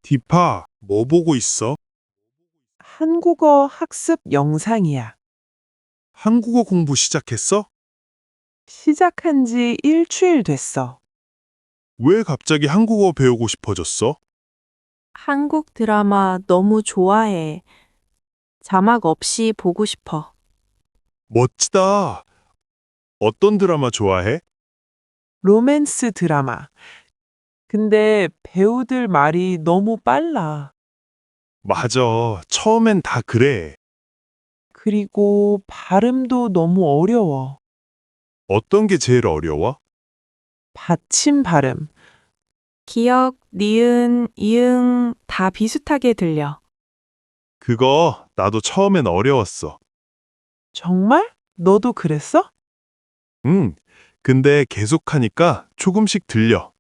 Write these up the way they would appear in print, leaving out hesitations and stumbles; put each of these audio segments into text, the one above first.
디파, 뭐 보고 있어? 한국어 학습 영상이야. 한국어 공부 시작했어? 시작한 지 일주일 됐어. 왜 갑자기 한국어 배우고 싶어졌어? 한국 드라마 너무 좋아해. 자막 없이 보고 싶어. 멋지다. 어떤 드라마 좋아해? 로맨스 드라마. 근데 배우들 말이 너무 빨라. 맞아. 처음엔 다 그래. 그리고 발음도 너무 어려워. 어떤 게 제일 어려워? 받침 발음. 기억, 니은, 이응 다 비슷하게 들려. 그거 나도 처음엔 어려웠어. 정말? 너도 그랬어? 응. 근데 계속하니까 조금씩 들려.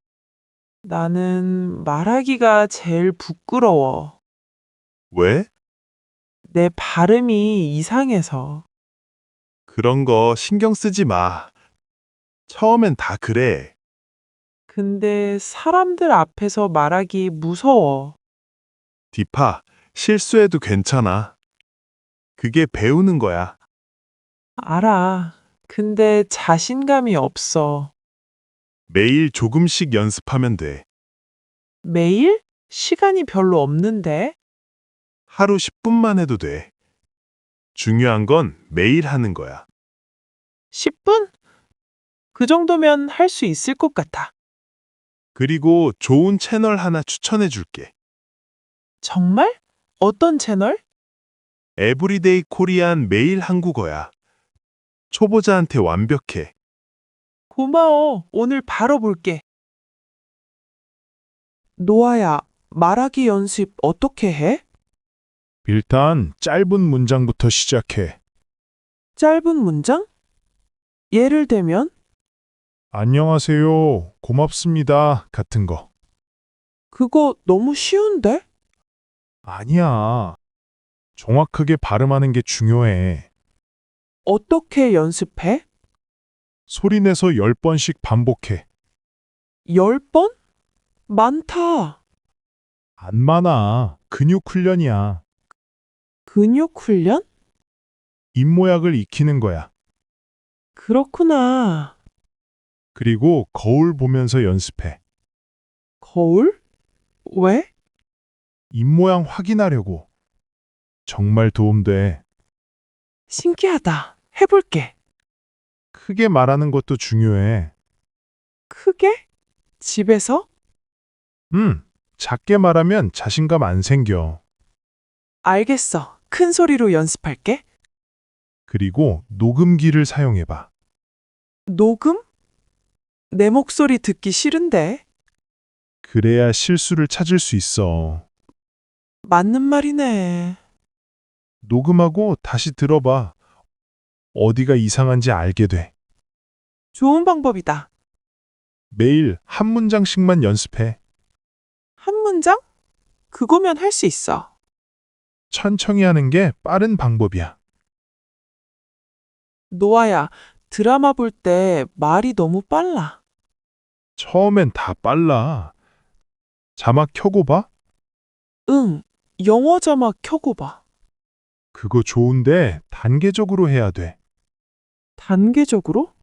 나는 말하기가 제일 부끄러워. 왜? 내 발음이 이상해서. 그런 거 신경 쓰지 마. 처음엔 다 그래. 근데 사람들 앞에서 말하기 무서워. 디파, 실수해도 괜찮아. 그게 배우는 거야. 알아. 근데 자신감이 없어. 매일 조금씩 연습하면 돼. 매일? 시간이 별로 없는데? 하루 10분만 해도 돼. 중요한 건 매일 하는 거야. 10분? 그 정도면 할 수 있을 것 같아. 그리고 좋은 채널 하나 추천해 줄게. 정말? 어떤 채널? 에브리데이 코리안 매일 한국어야. 초보자한테 완벽해. 고마워. 오늘 바로 볼게. 노아야, 말하기 연습 어떻게 해? 일단 짧은 문장부터 시작해. 짧은 문장? 예를 들면, 안녕하세요. 고맙습니다. 같은 거. 그거 너무 쉬운데? 아니야. 정확하게 발음하는 게 중요해. 어떻게 연습해? 소리내서 10번씩 반복해. 10번? 많다. 안 많아. 근육 훈련이야. 근육 훈련? 입모양을 익히는 거야. 그렇구나. 그리고 거울 보면서 연습해. 거울? 왜? 입모양 확인하려고. 정말 도움돼. 신기하다. 해볼게. 크게 말하는 것도 중요해. 크게? 집에서? 작게 말하면 자신감 안 생겨. 알겠어. 큰 소리로 연습할게. 그리고 녹음기를 사용해봐. 녹음? 내 목소리 듣기 싫은데. 그래야 실수를 찾을 수 있어. 맞는 말이네. 녹음하고 다시 들어봐. 어디가 이상한지 알게 돼. 좋은 방법이다. 매일 한 문장씩만 연습해. 한 문장? 그거면 할 수 있어. 천천히 하는 게 빠른 방법이야. 노아야, 드라마 볼 때 말이 너무 빨라. 처음엔 다 빨라. 자막 켜고 봐? 응, 영어 자막 켜고 봐. 그거 좋은데 단계적으로 해야 돼. 단계적으로?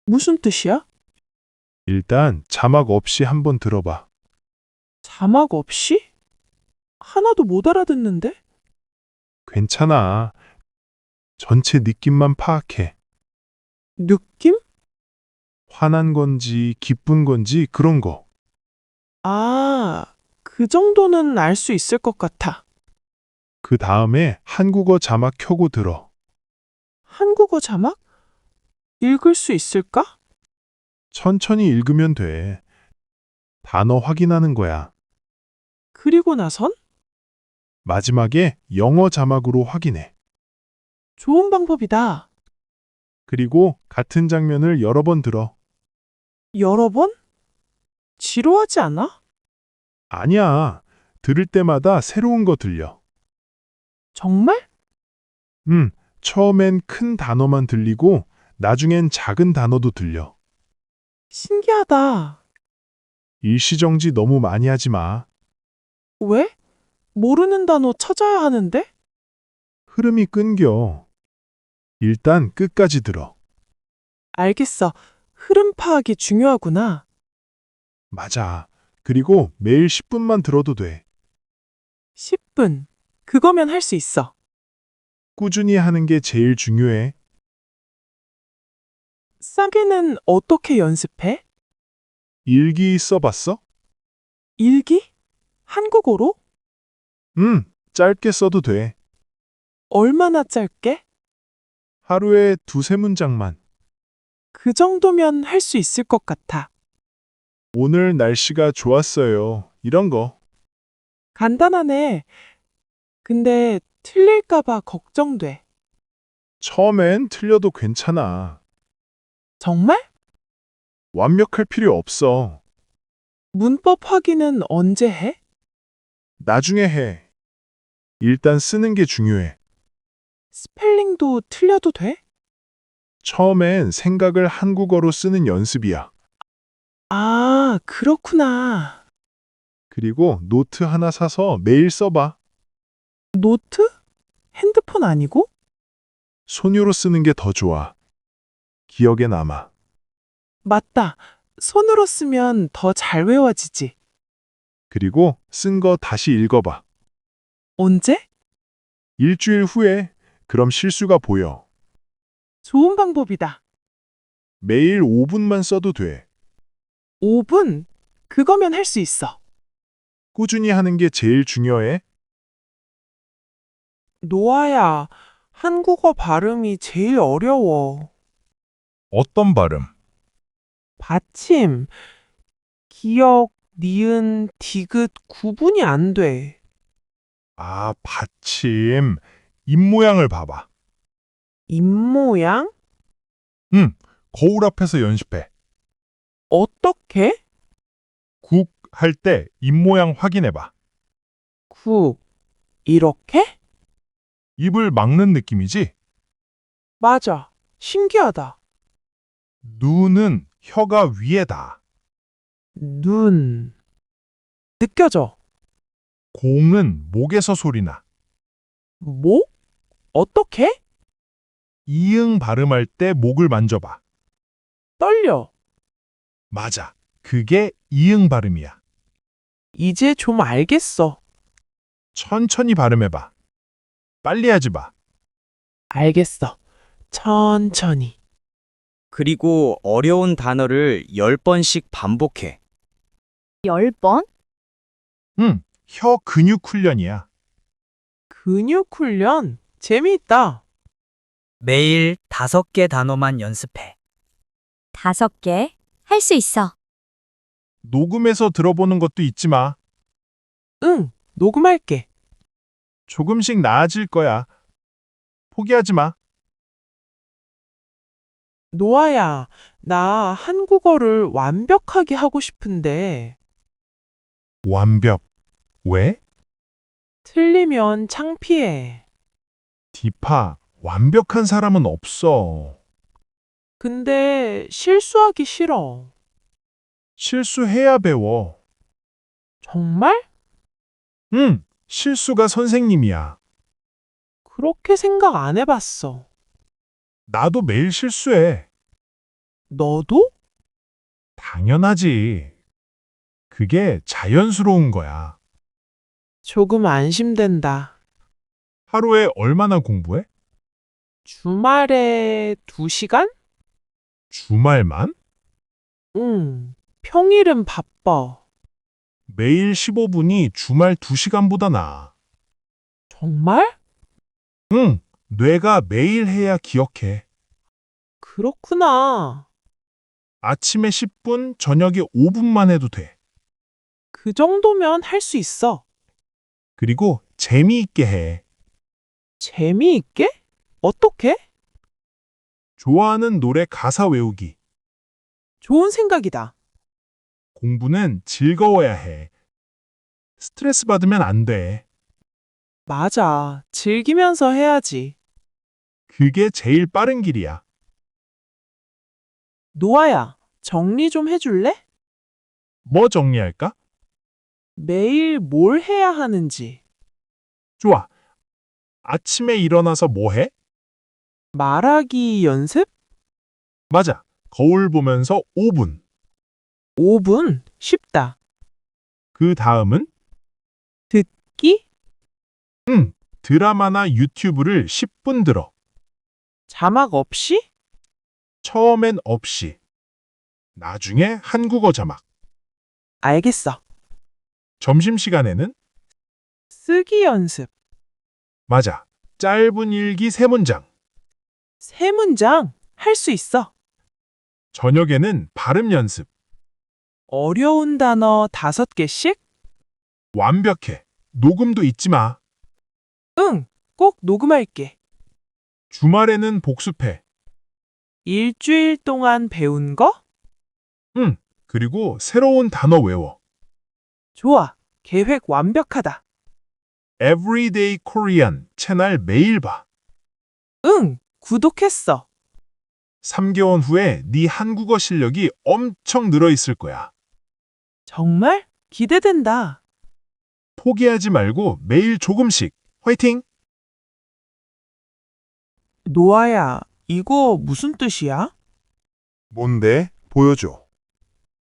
무슨 뜻이야? 일단 자막 없이 한번 들어봐. 자막 없이? 하나도 못 알아듣는데? 괜찮아. 전체 느낌만 파악해. 느낌? 화난 건지 기쁜 건지 그런 거. 아, 그 정도는 알 수 있을 것 같아. 그 다음에 한국어 자막 켜고 들어. 한국어 자막? 읽을 수 있을까? 천천히 읽으면 돼. 단어 확인하는 거야. 그리고 나선? 마지막에 영어 자막으로 확인해. 좋은 방법이다. 그리고 같은 장면을 여러 번 들어. 여러 번? 지루하지 않아? 아니야. 들을 때마다 새로운 거 들려. 정말? 처음엔 큰 단어만 들리고 나중엔 작은 단어도 들려. 신기하다. 일시정지 너무 많이 하지 마. 왜? 모르는 단어 찾아야 하는데? 흐름이 끊겨. 일단 끝까지 들어. 알겠어. 흐름 파악이 중요하구나. 맞아. 그리고 매일 10분만 들어도 돼. 10분. 그거면 할 수 있어. 꾸준히 하는 게 제일 중요해. 싸게는 어떻게 연습해? 일기 써봤어? 일기? 한국어로? 짧게 써도 돼. 얼마나 짧게? 하루에 두세 문장만. 그 정도면 할 수 있을 것 같아. 오늘 날씨가 좋았어요. 이런 거. 간단하네. 근데 틀릴까봐 걱정돼. 처음엔 틀려도 괜찮아. 정말? 완벽할 필요 없어. 문법 확인은 언제 해? 나중에 해. 일단 쓰는 게 중요해. 스펠링도 틀려도 돼? 처음엔 생각을 한국어로 쓰는 연습이야. 아, 그렇구나. 그리고 노트 하나 사서 매일 써봐. 노트? 핸드폰 아니고? 손으로 쓰는 게 더 좋아. 기억에 남아. 맞다. 손으로 쓰면 더 잘 외워지지. 그리고 쓴 거 다시 읽어봐. 언제? 일주일 후에 그럼 실수가 보여. 좋은 방법이다. 매일 5분만 써도 돼. 5분? 그거면 할 수 있어. 꾸준히 하는 게 제일 중요해. 노아야, 한국어 발음이 제일 어려워. 어떤 발음? 받침, 기역, 니은, 디귿 구분이 안 돼. 아, 받침. 입모양을 봐봐. 입모양? 거울 앞에서 연습해. 어떻게? 국 할 때 입모양 확인해봐. 국. 이렇게? 입을 막는 느낌이지? 맞아. 신기하다. 눈은 혀가 위에다. 눈. 느껴져. 공은 목에서 소리나. 목? 어떻게? 이응 발음할 때 목을 만져봐. 떨려. 맞아. 그게 이응 발음이야. 이제 좀 알겠어. 천천히 발음해봐. 빨리 하지 마. 알겠어. 천천히. 그리고 어려운 단어를 10번씩 반복해. 10번? 혀 근육 훈련이야. 근육 훈련? 재미있다. 매일 5개 단어만 연습해. 5개? 할 수 있어. 녹음해서 들어보는 것도 잊지 마. 응, 녹음할게. 조금씩 나아질 거야. 포기하지 마. 노아야, 나 한국어를 완벽하게 하고 싶은데, 완벽. 왜? 틀리면 창피해. 디파, 완벽한 사람은 없어. 근데 실수하기 싫어. 실수해야 배워. 정말? 실수가 선생님이야. 그렇게 생각 안 해봤어. 나도 매일 실수해. 너도? 당연하지. 그게 자연스러운 거야. 조금 안심된다. 하루에 얼마나 공부해? 주말에 2시간? 주말만? 응, 평일은 바빠. 매일 15분이 주말 2시간보다 나아. 정말? 응, 뇌가 매일 해야 기억해. 그렇구나. 아침에 10분, 저녁에 5분만 해도 돼. 그 정도면 할 수 있어. 그리고 재미있게 해. 재미있게? 어떻게? 좋아하는 노래 가사 외우기. 좋은 생각이다. 공부는 즐거워야 해. 스트레스 받으면 안 돼. 맞아. 즐기면서 해야지. 그게 제일 빠른 길이야. 노아야, 정리 좀 해줄래? 뭐 정리할까? 매일 뭘 해야 하는지. 좋아. 아침에 일어나서 뭐 해? 말하기 연습? 맞아. 거울 보면서 5분. 5분? 쉽다. 그 다음은? 끼? 드라마나 유튜브를 10분 들어. 자막 없이? 처음엔 없이. 나중에 한국어 자막. 알겠어. 점심시간에는? 쓰기 연습. 맞아. 짧은 일기 3문장. 세 문장 할 수 있어. 저녁에는 발음 연습. 어려운 단어 5개씩? 완벽해. 녹음도 잊지 마. 응, 꼭 녹음할게. 주말에는 복습해. 일주일 동안 배운 거? 그리고 새로운 단어 외워. 좋아. 계획 완벽하다. Everyday Korean 채널 매일 봐. 응, 구독했어. 3개월 후에 네 한국어 실력이 엄청 늘어 있을 거야. 정말 기대된다. 포기하지 말고 매일 조금씩. 화이팅! 노아야, 이거 무슨 뜻이야? 뭔데? 보여줘.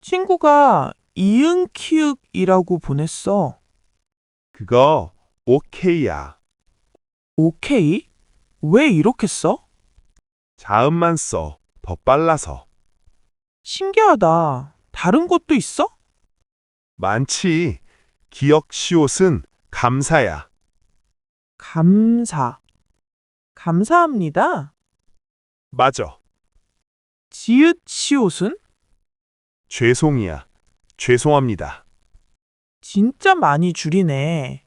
친구가 이응 키읔이라고 보냈어. 그거 오케이야. 오케이? 왜 이렇게 써? 자음만 써. 더 빨라서. 신기하다. 다른 것도 있어? 많지. 기억 시옷은 감사야. 감사. 감사합니다. 맞아. 지읒 시옷은? 죄송이야. 죄송합니다. 진짜 많이 줄이네.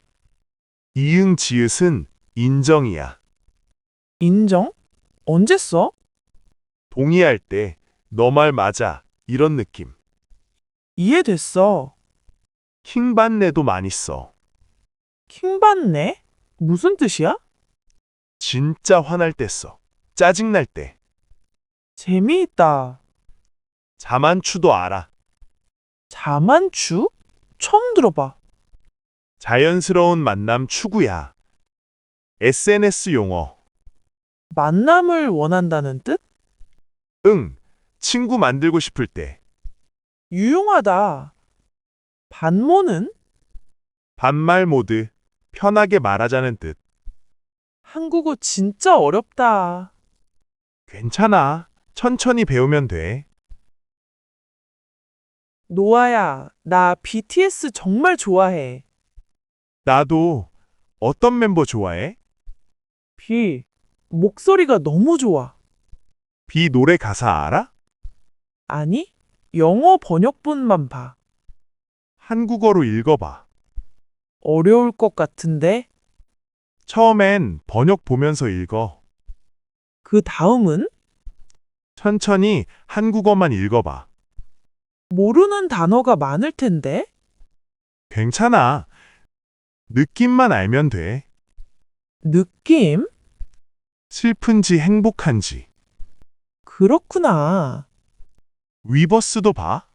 이응 지읒은 인정이야. 인정? 언제 써? 동의할 때 너 말 맞아. 이런 느낌. 이해됐어. 킹받네도 많이 써. 킹받네? 무슨 뜻이야? 진짜 화날 때 써. 짜증날 때. 재미있다. 자만추도 알아. 자만추? 처음 들어봐. 자연스러운 만남 추구야. SNS 용어. 만남을 원한다는 뜻? 응. 친구 만들고 싶을 때. 유용하다. 반모는? 반말 모드. 편하게 말하자는 뜻. 한국어 진짜 어렵다. 괜찮아. 천천히 배우면 돼. 노아야, 나 BTS 정말 좋아해. 나도 어떤 멤버 좋아해? 목소리가 너무 좋아. 비 노래 가사 알아? 아니, 영어 번역본만 봐. 한국어로 읽어봐. 어려울 것 같은데. 처음엔 번역 보면서 읽어. 그 다음은? 천천히 한국어만 읽어봐. 모르는 단어가 많을 텐데. 괜찮아. 느낌만 알면 돼. 느낌? 슬픈지 행복한지. 그렇구나. 위버스도 봐.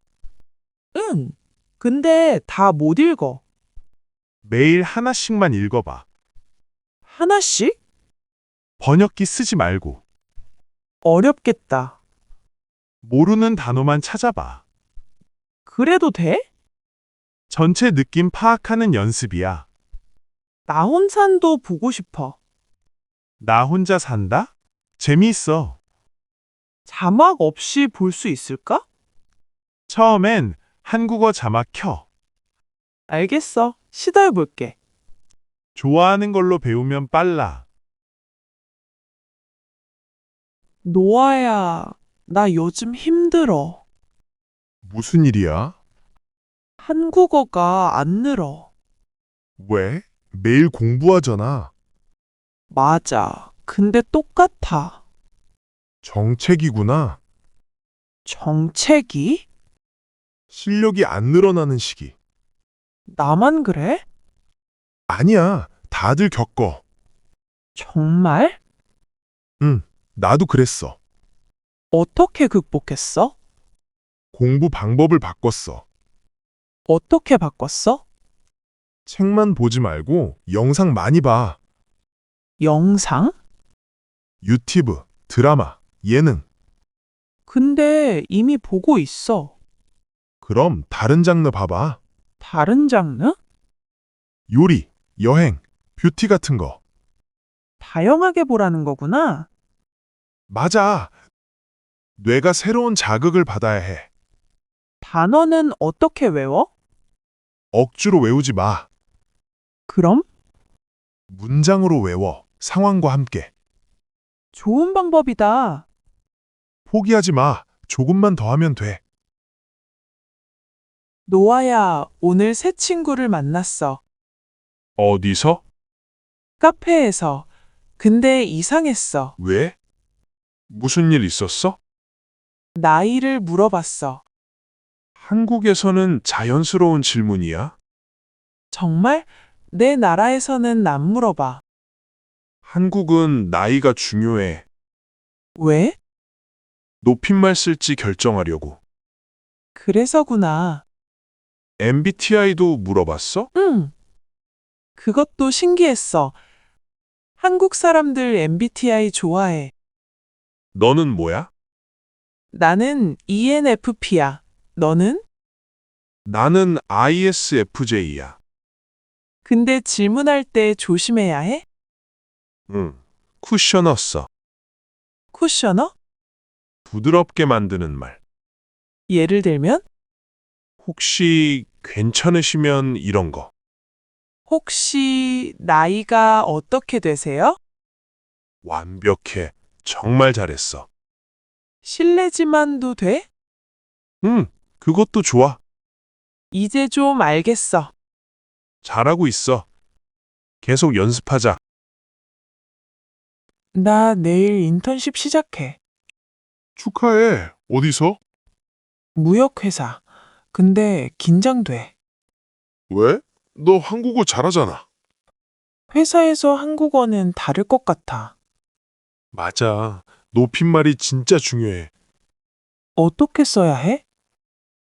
응. 근데 다 못 읽어. 매일 하나씩만 읽어봐. 하나씩? 번역기 쓰지 말고. 어렵겠다. 모르는 단어만 찾아봐. 그래도 돼? 전체 느낌 파악하는 연습이야. 나혼산도 보고 싶어. 나 혼자 산다? 재미있어. 자막 없이 볼 수 있을까? 처음엔 한국어 자막 켜. 알겠어. 시도해볼게. 좋아하는 걸로 배우면 빨라. 노아야, 나 요즘 힘들어. 무슨 일이야? 한국어가 안 늘어. 왜? 매일 공부하잖아. 맞아. 근데 똑같아. 정책이구나. 정책이? 실력이 안 늘어나는 시기. 나만 그래? 아니야. 다들 겪어. 정말? 나도 그랬어. 어떻게 극복했어? 공부 방법을 바꿨어. 어떻게 바꿨어? 책만 보지 말고 영상 많이 봐. 영상? 유튜브, 드라마, 예능. 근데 이미 보고 있어. 그럼 다른 장르 봐봐. 다른 장르? 요리, 여행, 뷰티 같은 거. 다양하게 보라는 거구나. 맞아. 뇌가 새로운 자극을 받아야 해. 단어는 어떻게 외워? 억지로 외우지 마. 그럼? 문장으로 외워. 상황과 함께. 좋은 방법이다. 포기하지 마. 조금만 더 하면 돼. 노아야, 오늘 새 친구를 만났어. 어디서? 카페에서. 근데 이상했어. 왜? 무슨 일 있었어? 나이를 물어봤어. 한국에서는 자연스러운 질문이야. 정말? 내 나라에서는 안 물어봐. 한국은 나이가 중요해. 왜? 높임말 쓸지 결정하려고. 그래서구나. MBTI도 물어봤어? 응. 그것도 신기했어. 한국 사람들 MBTI 좋아해. 너는 뭐야? 나는 ENFP야. 너는? 나는 ISFJ야. 근데 질문할 때 조심해야 해? 응. 쿠셔너 써. 쿠셔너? 부드럽게 만드는 말. 예를 들면? 혹시 괜찮으시면 이런 거. 혹시 나이가 어떻게 되세요? 완벽해. 정말 잘했어. 실례지만도 돼? 응. 그것도 좋아. 이제 좀 알겠어. 잘하고 있어. 계속 연습하자. 나 내일 인턴십 시작해. 축하해. 어디서? 무역회사. 근데 긴장돼. 왜? 너 한국어 잘하잖아. 회사에서 한국어는 다를 것 같아. 맞아. 높임말이 진짜 중요해. 어떻게 써야 해?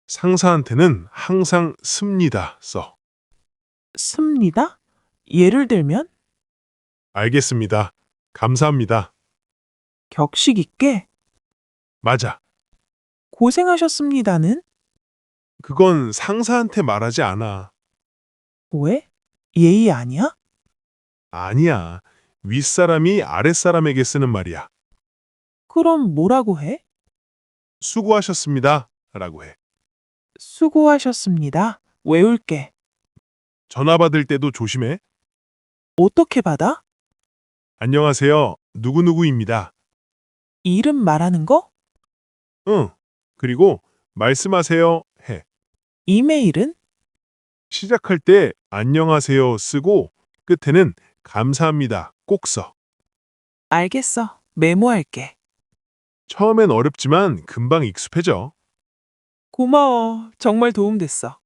상사한테는 항상 습니다 써. 씁니다? 예를 들면? 알겠습니다. 감사합니다. 격식 있게? 맞아. 고생하셨습니다는? 그건 상사한테 말하지 않아. 왜? 예의 아니야? 아니야. 윗사람이 아랫사람에게 쓰는 말이야. 그럼 뭐라고 해? 수고하셨습니다. 라고 해. 수고하셨습니다. 외울게. 전화 받을 때도 조심해. 어떻게 받아? 안녕하세요. 누구누구입니다. 이름 말하는 거? 응. 그리고 말씀하세요. 해. 이메일은? 시작할 때 안녕하세요 쓰고 끝에는 감사합니다 꼭 써. 알겠어. 메모할게. 처음엔 어렵지만 금방 익숙해져. 고마워. 정말 도움됐어.